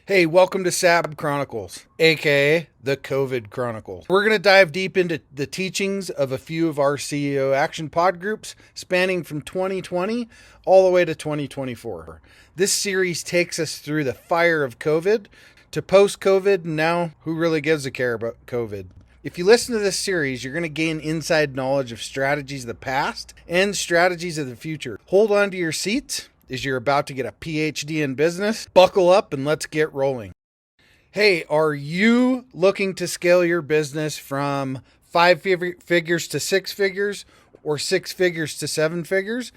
Hey, welcome to SAB Chronicles, aka the COVID Chronicles. We're going to dive deep into the teachings of a few of our CEO Action Pod groups spanning from 2020 all the way to 2024. This series takes us through the fire of COVID to post COVID, and now who really gives a care about COVID? If you listen to this series, you're going to gain inside knowledge of strategies of the past and strategies of the future. Hold on to your seats as you're about to get a PhD in business. Buckle up and let's get rolling. Hey, are you looking to scale your business from five figures to six figures or six figures to seven figures?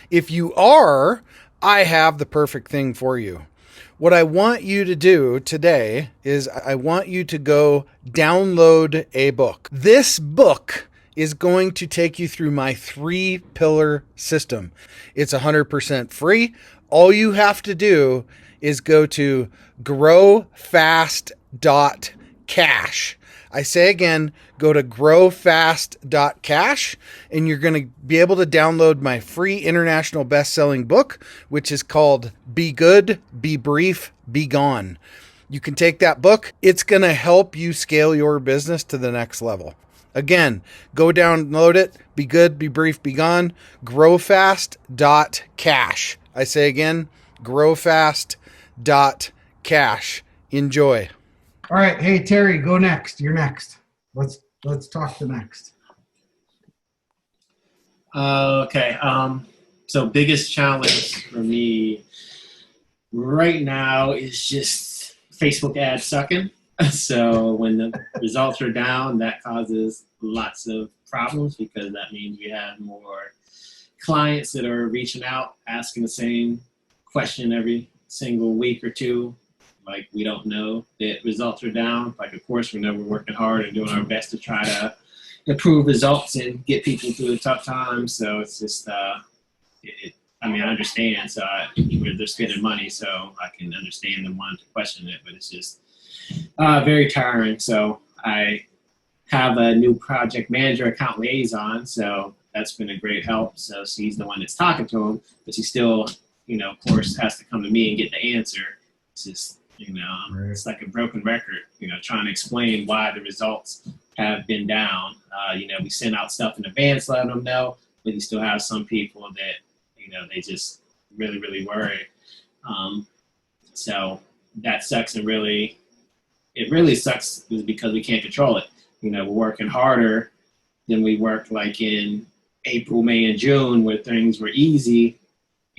If you are, I have the perfect thing for you. What I want you to do today is I want you to go download a book. This book is going to take you through my 3-pillar system. It's 100% free. All you have to do is go to growfast.cash. I say again, go to growfast.cash and you're going to be able to download my free international best-selling book, which is called Be Good, Be Brief, Be Gone. You can take that book. It's going to help you scale your business to the next level. Again, go download it. Be good, be brief, be gone. Growfast.cash. I say again, growfast.cash. Enjoy. All right, hey Terry, go next. You're next. Let's talk the next. Okay. So biggest challenge for me right now is just Facebook ads sucking. So when the results are down, that causes lots of problems because that means we have more clients that are reaching out, asking the same question every single week or two. Like, we don't know that results are down. Like, of course, we know we're working hard and doing our best to try to improve results and get people through the tough times. So it's just, I understand. So they're spending money, so I can understand them wanting to question it, but it's just very tiring. So I have a new project manager, account liaison, so that's been a great help. So she's the one that's talking to him, but she still, of course, has to come to me and get the answer. It's just, it's like a broken record, trying to explain why the results have been down. We send out stuff in advance, letting them know, but you still have some people that, they just really, really worry. So that sucks, and it really sucks is because we can't control it. We're working harder than we worked like in April, May, and June, where things were easy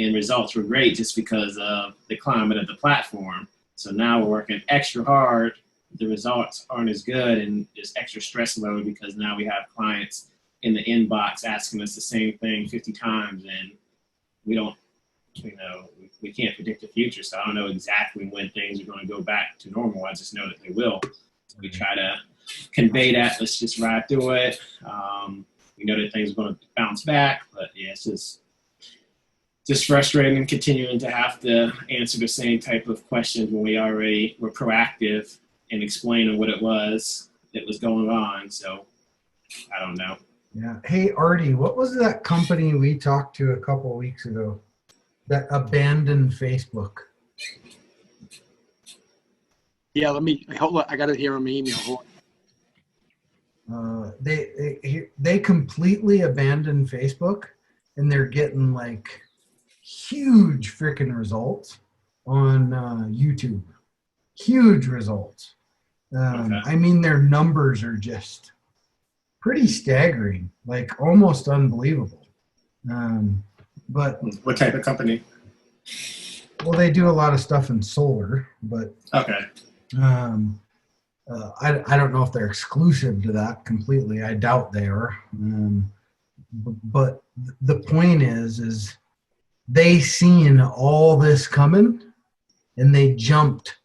and results were great just because of the climate of the platform. So now we're working extra hard. The results aren't as good, and there's extra stress load because now we have clients in the inbox asking us the same thing 50 times, and we don't, we can't predict the future. So I don't know exactly when things are going to go back to normal. I just know that they will. So we try to convey that. Let's just ride through it. We know that things are going to bounce back, but yeah, it's just frustrating and continuing to have to answer the same type of questions when we already were proactive in explaining what it was that was going on. So I don't know. Yeah. Hey, Artie, what was that company we talked to a couple of weeks ago that abandoned Facebook? Yeah, hold on. I got it here on my email. Hold on. They completely abandoned Facebook, and they're getting like huge freaking results on YouTube. Huge results. Okay. I mean, their numbers are just pretty staggering, like almost unbelievable. But what type of company? Well, they do a lot of stuff in solar, but okay. I don't know if they're exclusive to that completely. I doubt they are. But the point is they seen all this coming, and they jumped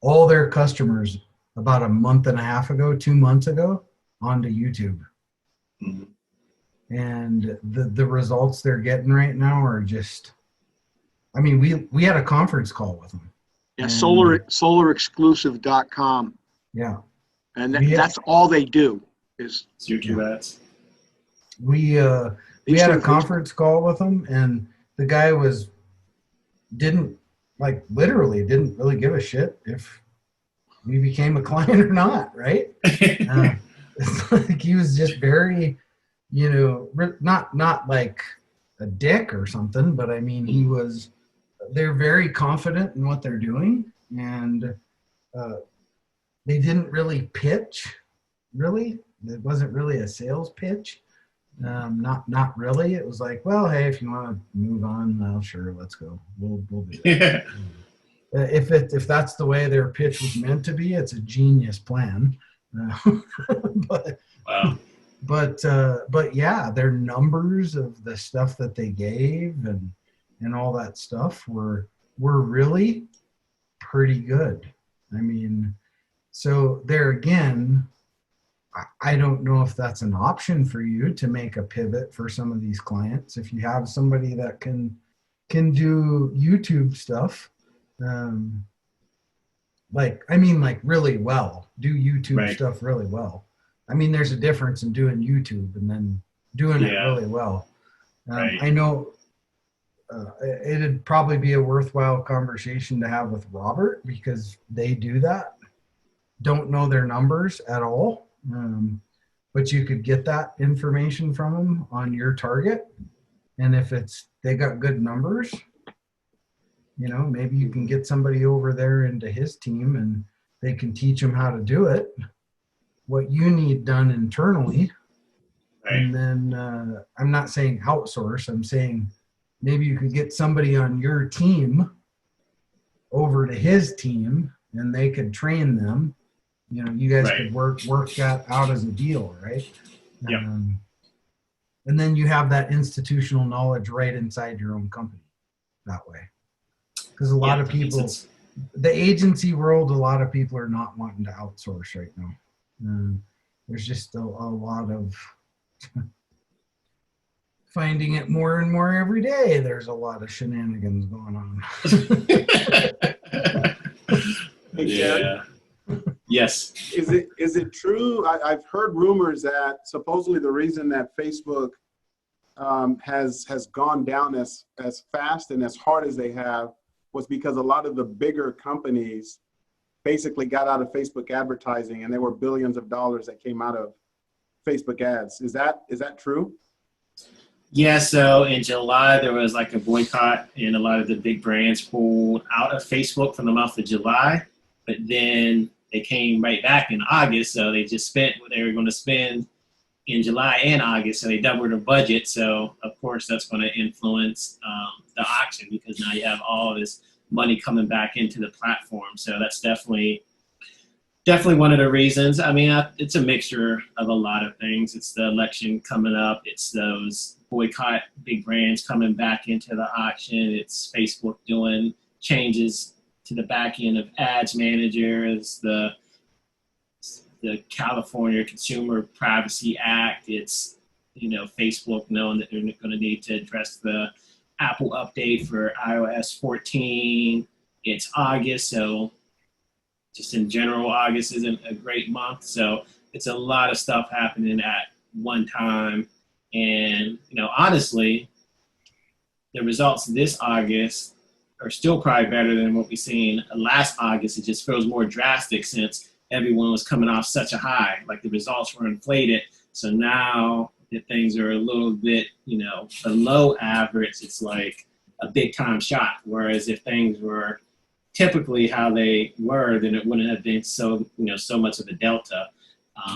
all their customers about a month and a half ago, 2 months ago, onto YouTube. Mm-hmm. And the results they're getting right now are just, I mean, we had a conference call with them. Yeah, solarexclusive.com. Yeah. And that's all they do is YouTube ads. We had a conference call with them, and the guy didn't like literally didn't really give a shit if we became a client or not, right? It's like he was just very, not like a dick or something, but I mean, they're very confident in what they're doing, and they didn't really pitch, really. It wasn't really a sales pitch. Not really. It was like, well, hey, if you want to move on, well, sure, let's go. We'll do that. If that's the way their pitch was meant to be, it's a genius plan. But Wow. but yeah, their numbers of the stuff that they gave and all that stuff were really pretty good. I mean, so there again, I don't know if that's an option for you to make a pivot for some of these clients. If you have somebody that can do YouTube stuff, like really well, do YouTube stuff really well. I mean, there's a difference in doing YouTube and then doing it really well. I know it'd probably be a worthwhile conversation to have with Robert, because they do that. Don't know their numbers at all. But you could get that information from them on your target. And if they got good numbers, maybe you can get somebody over there into his team and they can teach them how to do it, what you need done internally. Right. And then I'm not saying outsource. I'm saying maybe you could get somebody on your team over to his team and they could train them. You guys could work that out as a deal, right? Yep. And then you have that institutional knowledge right inside your own company that way. Because a lot of people, the agency world, a lot of people are not wanting to outsource right now. There's just a lot of finding it more and more every day. There's a lot of shenanigans going on. Yeah. Yes. Is it true? I've heard rumors that supposedly the reason that Facebook has gone down as fast and as hard as they have was because a lot of the bigger companies basically got out of Facebook advertising, and there were billions of dollars that came out of Facebook ads. Is that true? Yeah, so in July, there was like a boycott, and a lot of the big brands pulled out of Facebook for the month of July, but then they came right back in August, so they just spent what they were going to spend in July and August, so they doubled their budget. So, of course, that's going to influence the auction, because now you have all this money coming back into the platform. So that's definitely one of the reasons. I mean, it's a mixture of a lot of things. It's the election coming up. It's those boycott big brands coming back into the auction. It's Facebook doing changes to the back end of ads managers, the California Consumer Privacy Act. It's, Facebook knowing that they're going to need to address the Apple update for iOS 14. It's August, so just in general, August isn't a great month. So it's a lot of stuff happening at one time. And, honestly, the results this August are still probably better than what we seen last August. It just feels more drastic since everyone was coming off such a high. Like the results were inflated. So now that things are a little bit, below average, it's like a big time shot. Whereas if things were typically how they were, then it wouldn't have been so much of a delta.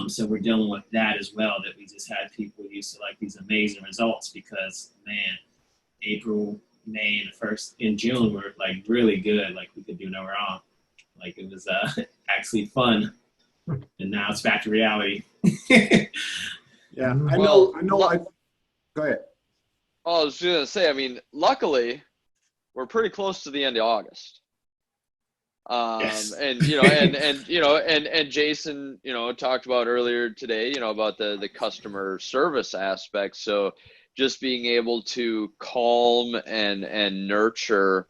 So we're dealing with that as well, that we just had people used to like these amazing results because, man, April, May, and in June were like really good. Like we could do no wrong. Like it was actually fun. And now it's back to reality. Yeah, I know. Go ahead. I was going to say, I mean, luckily, we're pretty close to the end of August. Yes. And and Jason, talked about earlier today, about the customer service aspect. So just being able to calm and nurture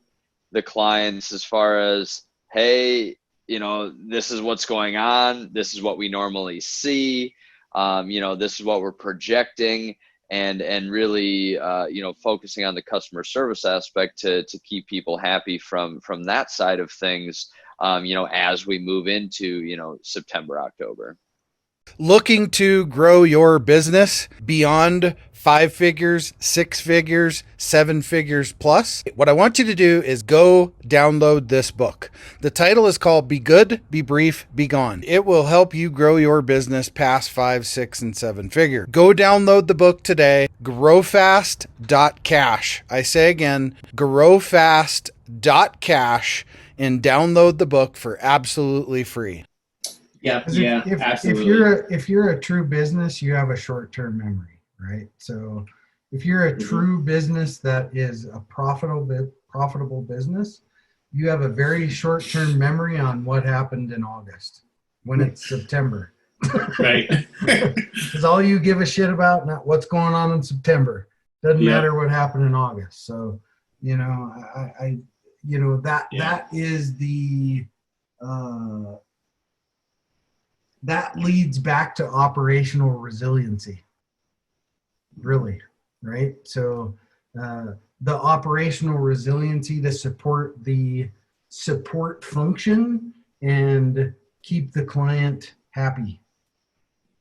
the clients as far as, hey, this is what's going on. This is what we normally see. This is what we're projecting. and really focusing on the customer service aspect to keep people happy from that side of things, as we move into September, October. Looking to grow your business beyond 5 figures, 6 figures, 7 figures plus? What I want you to do is go download this book. The title is called Be Good, Be Brief, Be Gone. It will help you grow your business past 5, 6, and 7 figure. Go download the book today. Growfast.cash. I say again, growfast.cash, and download the book for absolutely free. Yeah, If absolutely. if you're a true business, you have a short-term memory, right? So if you're a true business that is a profitable business, you have a very short-term memory on what happened in August when it's September. Right. Because all you give a shit about not what's going on in September. Doesn't Yeah. matter what happened in August. So, that is the that leads back to operational resiliency, really, right? So the operational resiliency to support the support function and keep the client happy.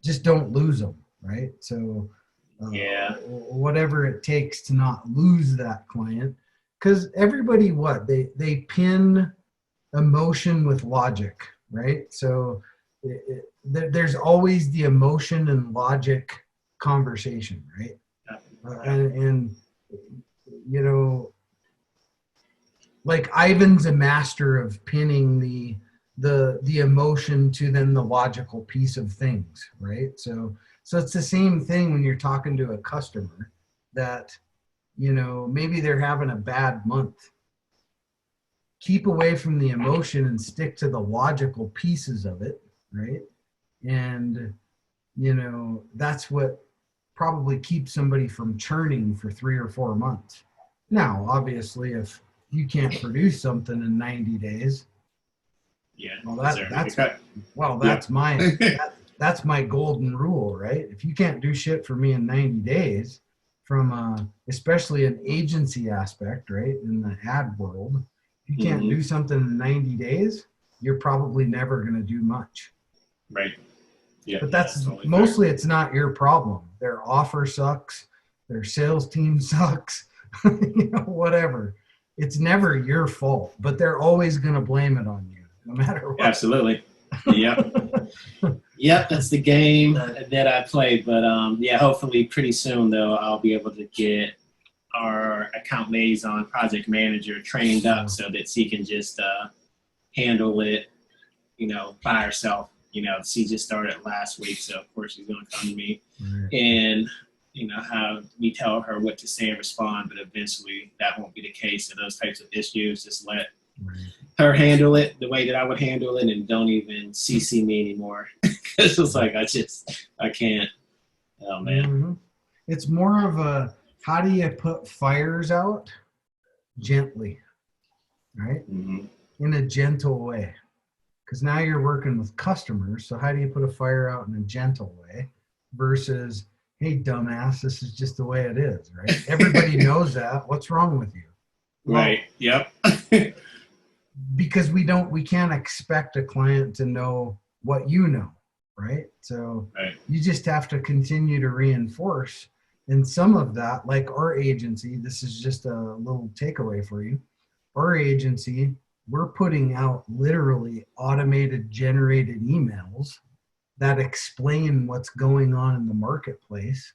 Just don't lose them, right? So whatever it takes to not lose that client, because everybody, they pin emotion with logic, right? So there's always the emotion and logic conversation, right? And like Ivan's a master of pinning the emotion to then the logical piece of things, right? So it's the same thing when you're talking to a customer that maybe they're having a bad month. Keep away from the emotion and stick to the logical pieces of it, right? And that's what probably keeps somebody from churning for 3 or 4 months. Now, obviously, if you can't produce something in 90 days, that's my golden rule, right? If you can't do shit for me in 90 days, from especially an agency aspect, right, in the ad world, if you can't do something in 90 days, you're probably never going to do much. Right. Yeah. But that's mostly fair. It's not your problem. Their offer sucks. Their sales team sucks. Whatever. It's never your fault, but they're always going to blame it on you, no matter what. Absolutely. Yep. Yep. That's the game that I play. But hopefully pretty soon though, I'll be able to get our account liaison project manager trained up so that she can just handle it, by herself. She just started last week, so of course she's going to come to me and, have me tell her what to say and respond, but eventually that won't be the case. So those types of issues, just let her handle it the way that I would handle it and don't even CC me anymore. Because it's like, I can't. Oh, man. Mm-hmm. It's more of a, how do you put fires out gently, right? Mm-hmm. In a gentle way. Because now you're working with customers. So how do you put a fire out in a gentle way versus, hey, dumbass, this is just the way it is, right? Everybody knows that. What's wrong with you? Well, right. Yep. Because we can't expect a client to know what you know, right? So you just have to continue to reinforce. And some of that, like our agency, this is just a little takeaway for you. Our agency, we're putting out literally automated generated emails that explain what's going on in the marketplace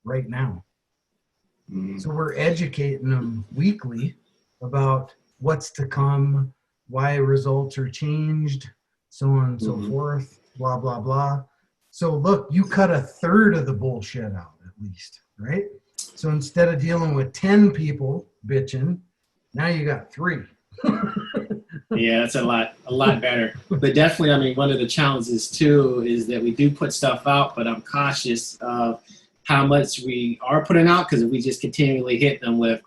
right now. Mm-hmm. So we're educating them weekly about what's to come, why results are changed, so on and so forth, blah, blah, blah. So look, you cut a third of the bullshit out at least, right? So instead of dealing with 10 people bitching, now you got 3. Yeah, that's a lot better. But definitely, one of the challenges too is that we do put stuff out, but I'm cautious of how much we are putting out, because if we just continually hit them with,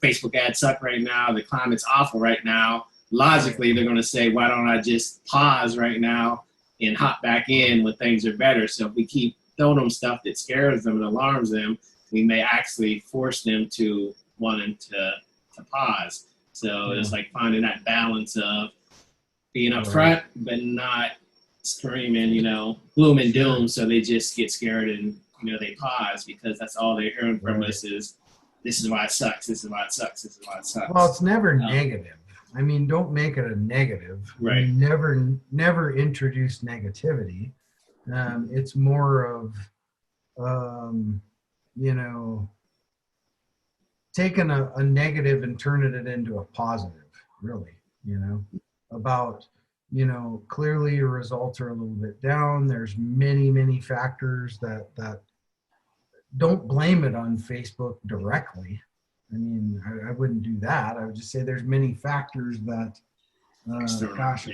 Facebook ads suck right now, the climate's awful right now, logically they're going to say, why don't I just pause right now and hop back in when things are better? So if we keep throw them stuff that scares them and alarms them, we may actually force them to wanting to pause. So it's like finding that balance of being upfront, but not screaming, gloom and doom. So they just get scared and, they pause, because that's all they're hearing from us is, this is why it sucks. This is why it sucks. This is why it sucks. Well, it's never negative. I mean, don't make it a negative. Right. Never introduce negativity. It's more of, taking a negative and turning it into a positive, really, about, clearly your results are a little bit down. There's many factors that don't blame it on Facebook directly. I mean, I wouldn't do that. I would just say there's many factors that,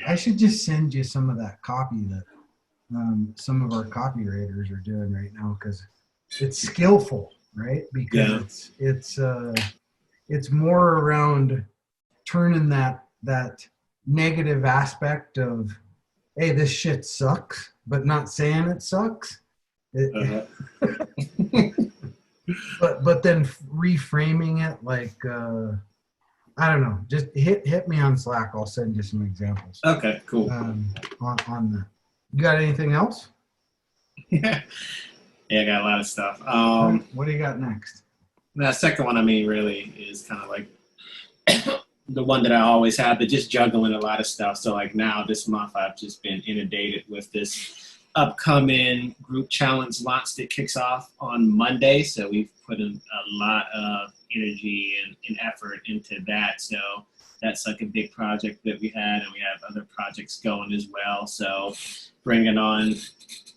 I should just send you some of that copy that some of our copywriters are doing right now, because it's skillful, right? Because it's more around turning that negative aspect of, hey, this shit sucks, but not saying it sucks. But then reframing it like, I don't know, just hit me on Slack. I'll send you some examples. Okay, cool. On that. You got anything else? Yeah, I got a lot of stuff. What do you got next? The second one, really is kind of like the one that I always have, but just juggling a lot of stuff. So like now this month, I've just been inundated with this upcoming group challenge launch that kicks off on Monday. So we've put in a lot of energy and effort into that. So that's like a big project that we had, and we have other projects going as well. So bringing on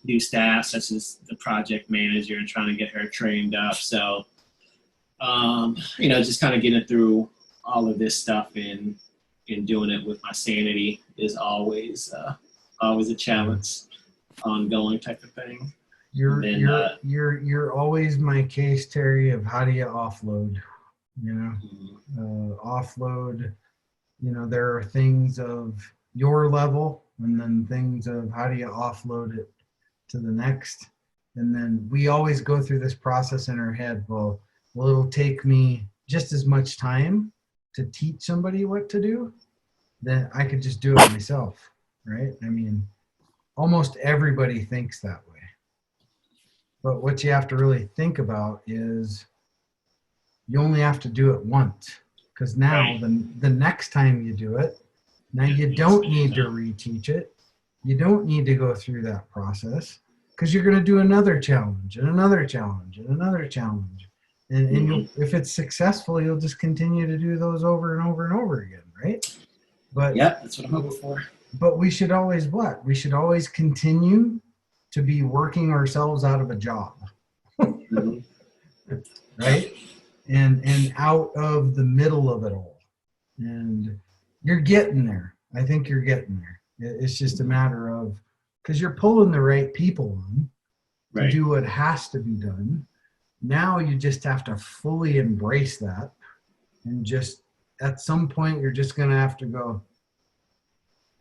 new staff, such as the project manager, and trying to get her trained up. So, just kind of getting through all of this stuff and doing it with my sanity is always a challenge, ongoing type of thing. You're always my case, Terry, of how do you offload? Offload. There are things of your level, and then things of how do you offload it to the next. And then we always go through this process in our head. Well, it'll take me just as much time to teach somebody what to do, then I could just do it myself, right? I mean, almost everybody thinks that way. But what you have to really think about is you only have to do it once, because now the next time you do it, now you don't need to reteach it. You don't need to go through that process, because you're going to do another challenge and another challenge and another challenge. And you'll, if it's successful, you'll just continue to do those over and over and over again, right? But that's what I'm hoping for. But we should always what? We should always continue to be working ourselves out of a job, right? And out of the middle of it all. And you're getting there. I think you're getting there. It's just a matter of, because you're pulling the right people on to do what has to be done. Now you just have to fully embrace that, and just at some point you're just gonna have to go,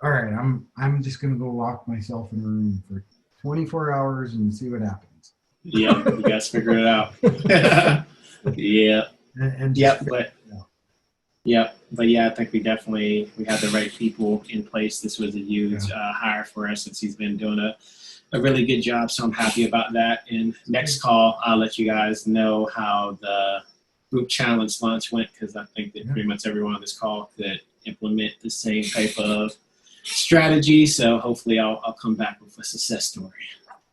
all right, I'm just gonna go lock myself in a room for 24 hours and see what happens. Yeah, you guys figure it out. Yeah. But I think we had the right people in place. This was a huge hire for us, since he's been doing a really good job. So I'm happy about that. And next call, I'll let you guys know how the group challenge launch went, because I think that pretty much everyone on this call could implement the same type of strategy. So hopefully I'll come back with a success story.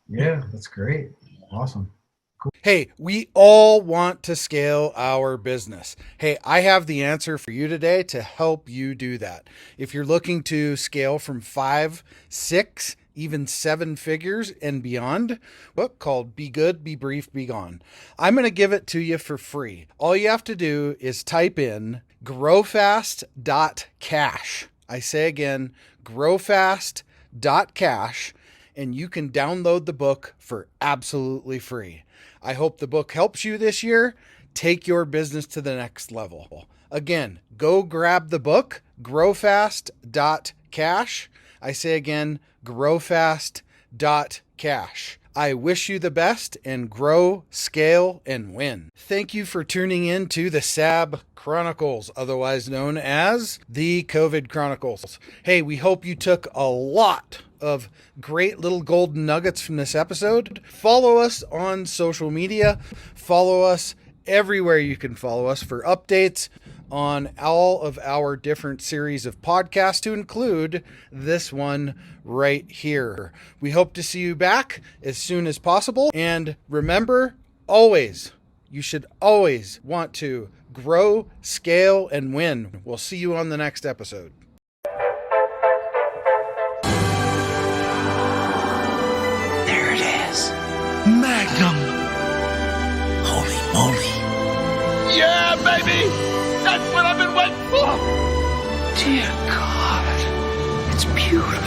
Yeah, that's great. Awesome. Hey, we all want to scale our business. Hey, I have the answer for you today to help you do that. If you're looking to scale from 5, 6, even 7 figures and beyond, book called Be Good, Be Brief, Be Gone. I'm going to give it to you for free. All you have to do is type in growfast.cash. I say again, growfast.cash, and you can download the book for absolutely free. I hope the book helps you this year. Take your business to the next level. Again, go grab the book, growfast.cash. I say again, growfast.cash. I wish you the best and grow, scale, and win. Thank you for tuning in to the SAB Chronicles, otherwise known as the COVID Chronicles. Hey, we hope you took a lot of great little golden nuggets from this episode. Follow us on social media. Follow us everywhere you can follow us for updates on all of our different series of podcasts, to include this one right here. We hope to see you back as soon as possible. And remember, always, you should always want to grow, scale, and win. We'll see you on the next episode. There it is. Magnum. Holy moly. Yeah, baby! That's what I've been waiting for! Dear God. It's beautiful.